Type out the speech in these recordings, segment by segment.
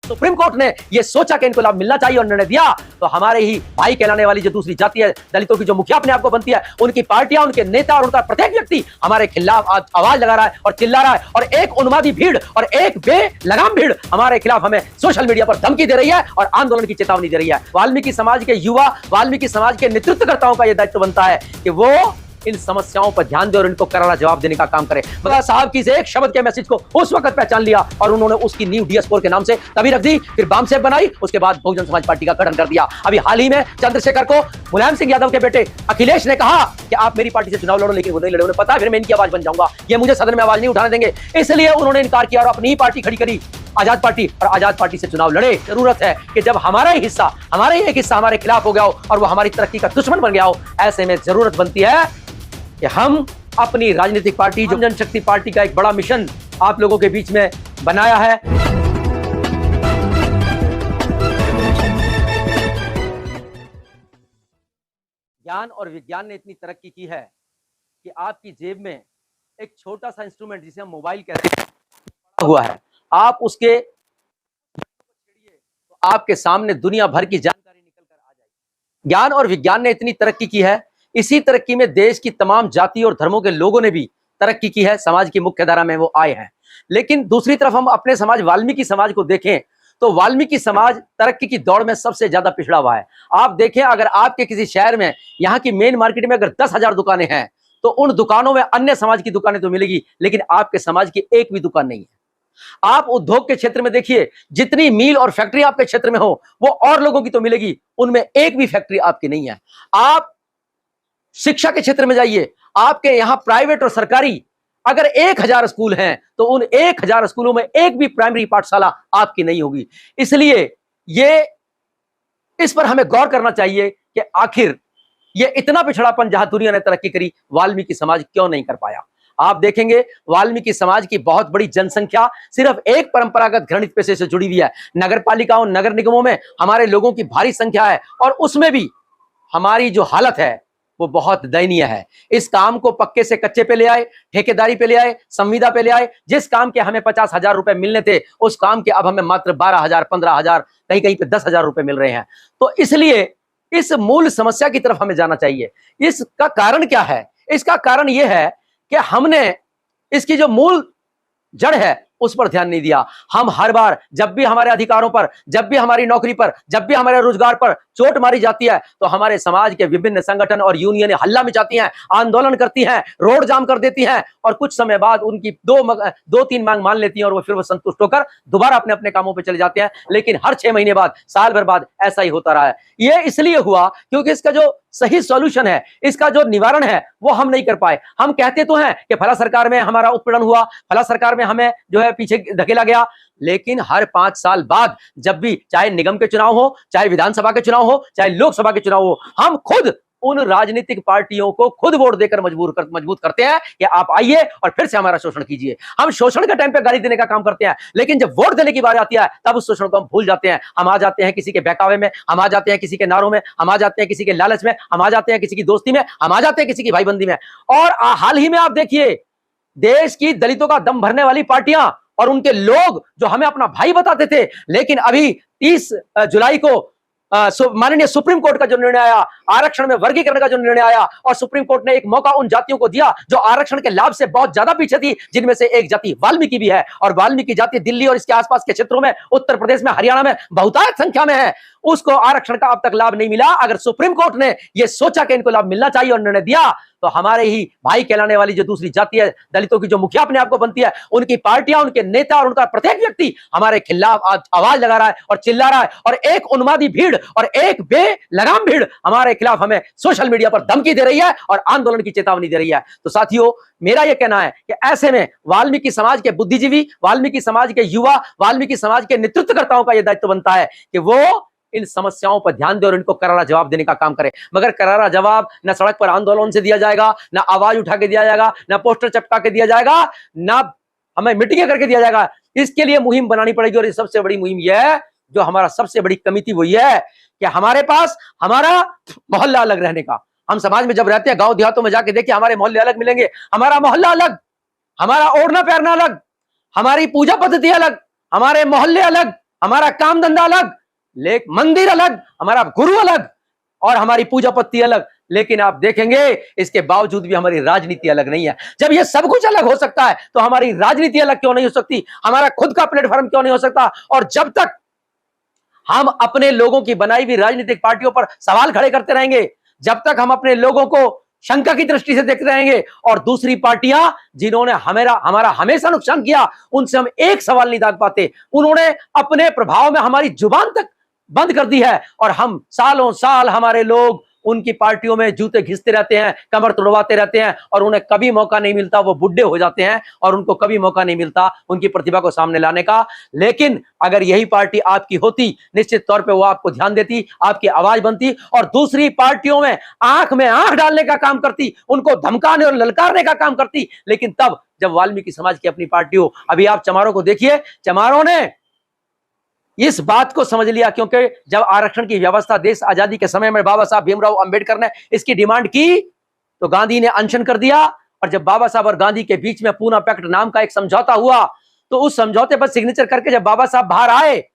Supreme court ने यह सोचा कि इनको लाभ मिलना चाहिए और निर्णय दिया, तो हमारे ही भाई कहलाने वाली जो दूसरी जाति है, दलितों की जो मुखिया अपने आप को बनती है, उनकी पार्टियां, उनके नेता और उनका प्रत्येक व्यक्ति हमारे खिलाफ आवाज लगा रहा है और चिल्ला रहा है, और एक उन्मादी भीड़ और एक बेलगाम भीड़ हमारे खिलाफ हमें सोशल मीडिया पर धमकी दे रही है और आंदोलन की चेतावनी दे रही है। वाल्मीकि समाज के युवा, वाल्मीकि समाज के नेतृत्वकर्ताओं का यह दायित्व बनता है कि वो इन समस्याओं पर ध्यान दे और इनको करारा जवाब देने का काम करे। मगर साहब की एक शब्द के मैसेज को उस वक्त पहचान लिया और उन्होंने उसकी नींव DS4 के नाम से तभी रख दी, फिर बामसेब बनाई, उसके बाद बहुजन समाज पार्टी का गठन कर दिया। अभी हाल ही में चंद्रशेखर को मुलायम सिंह यादव के बेटे अखिलेश ने कहा कि आप मेरी पार्टी से चुनाव लड़ो, लेकिन वो नहीं लड़े। उन्हें पता फिर मैं इनकी आवाज बन जाऊंगा, ये मुझे सदन में आवाज नहीं उठाने देंगे, इसलिए उन्होंने इनकार किया और अपनी ही पार्टी खड़ी करी, आजाद पार्टी, और आजाद पार्टी से चुनाव लड़े। जरूरत है कि जब हमारा ही हिस्सा, हमारा ही एक हिस्सा हमारे खिलाफ हो गया हो और वो हमारी तरक्की का दुश्मन बन गया हो, ऐसे में जरूरत बनती है कि हम अपनी राजनीतिक पार्टी, जो जनशक्ति पार्टी का एक बड़ा मिशन आप लोगों के बीच में बनाया है, ज्ञान और विज्ञान ने इतनी तरक्की की है कि आपकी जेब में एक छोटा सा इंस्ट्रूमेंट जिसे हम मोबाइल कहते हैं हुआ है, आप उसके तो आपके सामने दुनिया भर की जानकारी निकल कर आ जाएगी। ज्ञान और विज्ञान ने इतनी तरक्की की है, इसी तरक्की में देश की तमाम जाति और धर्मों के लोगों ने भी तरक्की की है, समाज की मुख्य धारा में वो आए हैं। लेकिन दूसरी तरफ हम अपने समाज वाल्मीकि समाज को देखें तो वाल्मीकि समाज तरक्की की दौड़ में सबसे ज्यादा पिछड़ा हुआ है। आप देखें, अगर आपके किसी शहर में, यहाँ की मेन मार्केट में अगर 10,000 दुकानें हैं तो उन दुकानों में अन्य समाज की दुकानें तो मिलेगी, लेकिन आपके समाज की एक भी दुकान नहीं है। आप उद्योग के क्षेत्र में देखिए, जितनी मिल और फैक्ट्री आपके क्षेत्र में हो वो और लोगों की तो मिलेगी, उनमें एक भी फैक्ट्री आपकी नहीं है। आप शिक्षा के क्षेत्र में जाइए, आपके यहां प्राइवेट और सरकारी अगर 1000 स्कूल हैं तो उन 1000 स्कूलों में एक भी प्राइमरी पाठशाला आपकी नहीं होगी। इसलिए इस पर हमें गौर करना चाहिए कि आखिर ये इतना पिछड़ापन जहां दुनिया ने तरक्की करी, वाल्मीकि समाज क्यों नहीं कर पाया। आप देखेंगे वाल्मीकि समाज की बहुत बड़ी जनसंख्या सिर्फ एक परंपरागत घृणित पेशे से जुड़ी हुई है। नगर पालिकाओं, नगर निगमों में हमारे लोगों की भारी संख्या है और उसमें भी हमारी जो हालत है वो बहुत दयनीय है। इस काम को पक्के से कच्चे पे ले आए, ठेकेदारी पे ले आए, संविदा पे ले आए। जिस काम के हमें 50,000 रुपए मिलने थे, उस काम के अब हमें मात्र 12,000, 15,000, कहीं कहीं पे 10,000 रुपए मिल रहे हैं। तो इसलिए इस मूल समस्या की तरफ हमें जाना चाहिए। इसका कारण क्या है? इसका कारण यह है कि हमने इसकी जो मूल जड़ है उस पर ध्यान नहीं दिया। हम हर बार जब भी हमारे अधिकारों पर, जब भी हमारी नौकरी पर, जब भी हमारे रोजगार पर चोट मारी जाती है तो हमारे समाज के विभिन्न संगठन और यूनियनें हल्ला मचाती हैं, आंदोलन करती हैं, रोड जाम कर देती हैं और कुछ समय बाद उनकी 2-3 मांग मान लेती हैं और फिर वो संतुष्ट होकर दोबारा अपने अपने कामों पर चले जाते हैं। लेकिन हर 6 महीने बाद, साल भर बाद ऐसा ही होता रहा है। ये इसलिए हुआ क्योंकि इसका जो सही सॉल्यूशन है, इसका जो निवारण है वो हम नहीं कर पाए। हम कहते तो हैं कि फला सरकार में हमारा उत्पीड़न हुआ, फला सरकार में हमें जो है पीछे धकेला गया, लेकिन हर 5 साल बाद जब भी चाहे निगम के चुनाव हो, चाहे विधानसभा के चुनाव हो, चाहे लोकसभा के चुनाव हो, हम खुद उन राजनीतिक पार्टियों को खुद वोट देकर मजबूत करते हैं कि आप आइए और फिर से हमारा शोषण कीजिए। हम शोषण के टाइम पे गाली देने का काम करते हैं, लेकिन जब वोट देने की बात आती है तब उस शोषण को हम भूल जाते हैं। हम आ जाते हैं किसी के बहकावे में, हम आ जाते हैं किसी के नारों में, हम आ जाते हैं किसी के लालच में, हम आ जाते हैं किसी की दोस्ती में, हम आ जाते हैं किसी की भाईबंदी में। और हाल ही में आप देखिए, देश की दलितों का दम भरने वाली पार्टियां और उनके लोग जो हमें अपना भाई बताते थे, लेकिन अभी 30 जुलाई को माननीय सुप्रीम कोर्ट का जो निर्णय आया, आरक्षण में वर्गीकरण का जो निर्णय आया, और सुप्रीम कोर्ट ने एक मौका उन जातियों को दिया जो आरक्षण के लाभ से बहुत ज्यादा पीछे थी, जिनमें से एक जाति वाल्मीकि भी है। और वाल्मीकि जाति दिल्ली और इसके आसपास के क्षेत्रों में, उत्तर प्रदेश में, हरियाणा में बहुतायत संख्या में है। उसको आरक्षण का अब तक लाभ नहीं मिला। अगर सुप्रीम कोर्ट ने यह सोचा कि इनको लाभ मिलना चाहिए और निर्णय दिया, तो हमारे ही भाई कहलाने वाली जो दूसरी जाति है, दलितों की जो मुखिया अपने आप को बनती है, उनकी पार्टियां, उनके नेता और उनका प्रत्येक व्यक्ति हमारे खिलाफ आवाज लगा रहा है और चिल्ला रहा है, और एक उन्मादी भीड़ और एक बेलगाम भीड़ हमारे खिलाफ हमें सोशल मीडिया पर धमकी दे रही है और आंदोलन की चेतावनी दे रही है। तो साथियों, मेरा यह कहना है कि ऐसे में वाल्मीकि समाज के बुद्धिजीवी, वाल्मीकि समाज के युवा, वाल्मीकि समाज के नेतृत्वकर्ताओं का यह दायित्व बनता है कि वो इन समस्याओं पर ध्यान दे और इनको करारा जवाब देने का काम करे। मगर करारा जवाब न सड़क पर आंदोलन से दिया जाएगा, न आवाज उठा के दिया जाएगा, न पोस्टर चिपका के दिया जाएगा, न हमें मीटिंगें करके दिया जाएगा। इसके लिए मुहिम बनानी पड़ेगी, और ये सबसे बड़ी मुहिम यह है, जो हमारा सबसे बड़ी कमी थी वो यह है कि हमारे पास हमारा मोहल्ला अलग रहने का। हम समाज में जब रहते हैं, गांव देहातों में जाके देखिए, हमारे मोहल्ले अलग मिलेंगे, हमारा मोहल्ला अलग, हमारा ओढ़ना पहनना अलग, हमारी पूजा पद्धति अलग, हमारे मोहल्ले अलग, हमारा काम धंधा अलग, मंदिर अलग, हमारा गुरु अलग और हमारी पूजा पत्ती अलग। लेकिन आप देखेंगे इसके बावजूद भी हमारी राजनीति अलग नहीं है। जब ये सब कुछ अलग हो सकता है तो हमारी राजनीति अलग क्यों नहीं हो सकती? हमारा खुद का प्लेटफॉर्म क्यों नहीं हो सकता? और जब तक हम अपने लोगों की बनाई हुई राजनीतिक पार्टियों पर सवाल खड़े करते रहेंगे, जब तक हम अपने लोगों को शंका की दृष्टि से देखते रहेंगे और दूसरी पार्टियां जिन्होंने हमारा हमेशा नुकसान किया, उनसे हम एक सवाल नहीं दाग पाते। उन्होंने अपने प्रभाव में हमारी जुबान तक बंद कर दी है और हम सालों साल हमारे लोग उनकी पार्टियों में जूते घिसते रहते हैं, कमर तुड़वाते रहते हैं और उन्हें कभी मौका नहीं मिलता। वो बुढ़े हो जाते हैं और उनको कभी मौका नहीं मिलता उनकी प्रतिभा को सामने लाने का। लेकिन अगर यही पार्टी आपकी होती, निश्चित तौर पे वो आपको ध्यान देती, आपकी आवाज बनती और दूसरी पार्टियों में आंख डालने का काम करती, उनको धमकाने और ललकारने का काम करती। लेकिन तब जब वाल्मीकि समाज की अपनी पार्टी हो, अभी आप चमारों को देखिए, चमारों ने इस बात को समझ लिया, क्योंकि जब आरक्षण की व्यवस्था देश आजादी के समय में बाबा साहब भीमराव अंबेडकर ने इसकी डिमांड की तो गांधी ने अनशन कर दिया। और जब बाबा साहब और गांधी के बीच में पूना पैक्ट नाम का एक समझौता हुआ तो उस समझौते पर सिग्नेचर करके जब बाबा साहब बाहर आए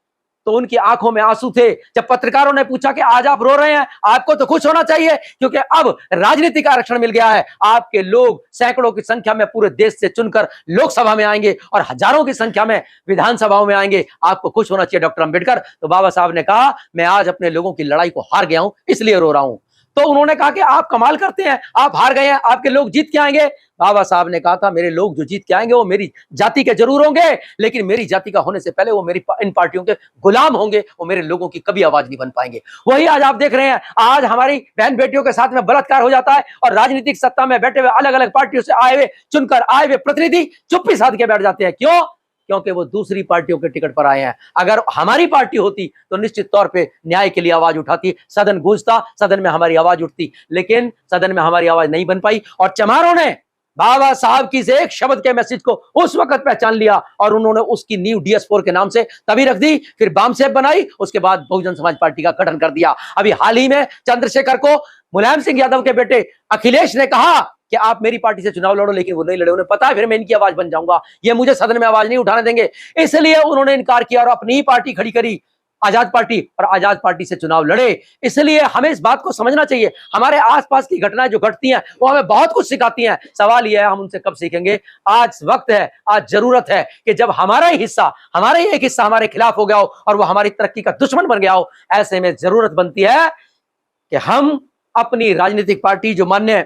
तो उनकी आंखों में आंसू थे। जब पत्रकारों ने पूछा कि आज आप रो रहे हैं, आपको तो खुश होना चाहिए क्योंकि अब राजनीतिक आरक्षण मिल गया है। आपके लोग सैकड़ों की संख्या में पूरे देश से चुनकर लोकसभा में आएंगे और हजारों की संख्या में विधानसभाओं में आएंगे, आपको खुश होना चाहिए डॉक्टर अंबेडकर। तो बाबा साहब ने कहा, मैं आज अपने लोगों की लड़ाई को हार गया हूं इसलिए रो रहा हूं। तो उन्होंने कहा कि आप कमाल करते हैं, आप हार गए हैं, आपके लोग जीत के आएंगे। बाबा साहब ने कहा था, मेरे लोग जो जीत के आएंगे वो मेरी जाति के जरूर होंगे, लेकिन मेरी जाति का होने से पहले वो मेरी इन पार्टियों के गुलाम होंगे, वो मेरे लोगों की कभी आवाज नहीं बन पाएंगे। वही आज आप देख रहे हैं, आज हमारी बहन बेटियों के साथ में बलात्कार हो जाता है और राजनीतिक सत्ता में बैठे हुए अलग अलग पार्टियों से आए हुए चुनकर आए हुए प्रतिनिधि चुप्पी साध के बैठ जाते हैं। क्यों? क्योंकि वो दूसरी पार्टियों के टिकट पर आए हैं। अगर हमारी पार्टी होती तो निश्चित तौर पे न्याय के लिए आवाज उठाती, सदन गूंजता, सदन में हमारी आवाज उठती, लेकिन सदन में हमारी आवाज नहीं बन पाई। और चमारों ने बाबा साहब की से एक शब्द के मैसेज को उस वक्त पहचान लिया और उन्होंने उसकी नींव DS4 के नाम से तभी रख दी, फिर बामसेब बनाई, उसके बाद बहुजन समाज पार्टी का गठन कर दिया। अभी हाल ही में चंद्रशेखर को मुलायम सिंह यादव के बेटे अखिलेश ने कहा कि आप मेरी पार्टी से चुनाव लड़ो, लेकिन वो नहीं लड़े। उन्हें पता है फिर मैं इनकी आवाज बन जाऊंगा, ये मुझे सदन में आवाज नहीं उठाने देंगे, इसलिए उन्होंने इनकार किया और अपनी ही पार्टी खड़ी करी, आजाद पार्टी, और आजाद पार्टी से चुनाव लड़े। इसलिए हमें इस बात को समझना चाहिए, हमारे आसपास की घटनाएं जो घटती हैं वो हमें बहुत कुछ सिखाती हैं। सवाल यह है हम उनसे कब सीखेंगे। आज वक्त है, आज जरूरत है कि जब हमारा ही हिस्सा, हमारा ही एक हिस्सा हमारे खिलाफ हो गया हो और वो हमारी तरक्की का दुश्मन बन गया हो, ऐसे में जरूरत बनती है कि हम अपनी राजनीतिक पार्टी, जो मान्य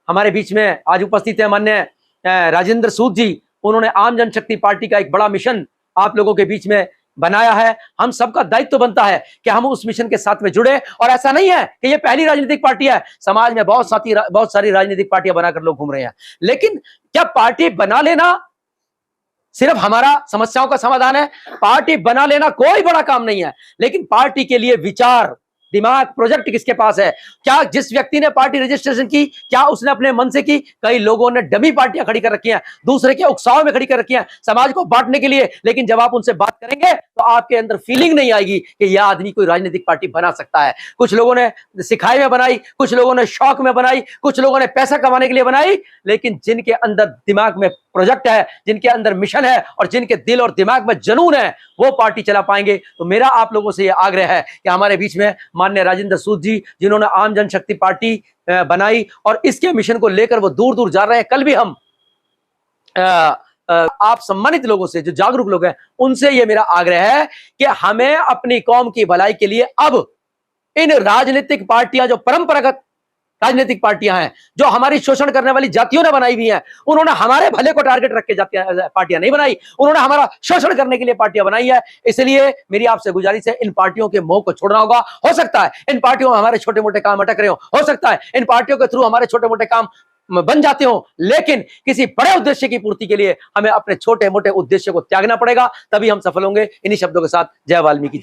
हमारे बीच में आज उपस्थित है माननीय राजेंद्र सूद जी, उन्होंने आम जनशक्ति पार्टी का एक बड़ा मिशन आप लोगों के बीच में बनाया है। हम सबका दायित्व बनता है कि हम उस मिशन के साथ में जुड़े। और ऐसा नहीं है कि ये पहली राजनीतिक पार्टी है, समाज में बहुत सारी राजनीतिक पार्टियां बनाकर लोग घूम रहे हैं। लेकिन क्या पार्टी बना लेना सिर्फ हमारा समस्याओं का समाधान है? पार्टी बना लेना कोई बड़ा काम नहीं है, लेकिन पार्टी के लिए विचार, दिमाग, प्रोजेक्ट किसके पास है? क्या जिस व्यक्ति ने पार्टी रजिस्ट्रेशन की, क्या उसने अपने मन से की? कई लोगों ने डमी पार्टियां खड़ी कर रखी हैं, दूसरे के उकसाव में खड़ी कर रखी हैं समाज को बांटने के लिए। लेकिन जब आप उनसे बात करेंगे तो आपके अंदर फीलिंग नहीं आएगी कि यह आदमी कोई राजनीतिक पार्टी बना सकता है। कुछ लोगों ने सिखाई में बनाई, कुछ लोगों ने शौक में बनाई, कुछ लोगों ने पैसा कमाने के लिए बनाई, लेकिन जिनके अंदर दिमाग में प्रोजेक्ट है, जिनके अंदर मिशन है और जिनके दिल और दिमाग में जुनून है, वो पार्टी चला पाएंगे। तो मेरा आप लोगों से यह आग्रह है कि हमारे बीच में माननीय राजेंद्र सूद जी, जिन्होंने आम जनशक्ति पार्टी बनाई और इसके मिशन को लेकर वो दूर दूर जा रहे हैं। कल भी हम आप सम्मानित लोगों से, जो जागरूक लोग हैं, उनसे ये मेरा आग्रह है कि हमें अपनी कौम की भलाई के लिए अब इन राजनीतिक पार्टियां, जो परंपरागत राजनीतिक पार्टियां हैं, जो हमारी शोषण करने वाली जातियों ने बनाई हुई हैं, उन्होंने हमारे भले को टारगेट रख के पार्टियां नहीं बनाई, उन्होंने हमारा शोषण करने के लिए पार्टियां बनाई है। इसलिए मेरी आपसे गुजारिश है, इन पार्टियों के मोह को छोड़ना होगा। हो सकता है इन पार्टियों में हमारे छोटे मोटे काम अटक रहे हो सकता है इन पार्टियों के थ्रू हमारे छोटे मोटे काम बन जाते हो, लेकिन किसी बड़े उद्देश्य की पूर्ति के लिए हमें अपने छोटे मोटे उद्देश्य को त्यागना पड़ेगा, तभी हम सफल होंगे। इन्हीं शब्दों के साथ जय वाल्मीकि।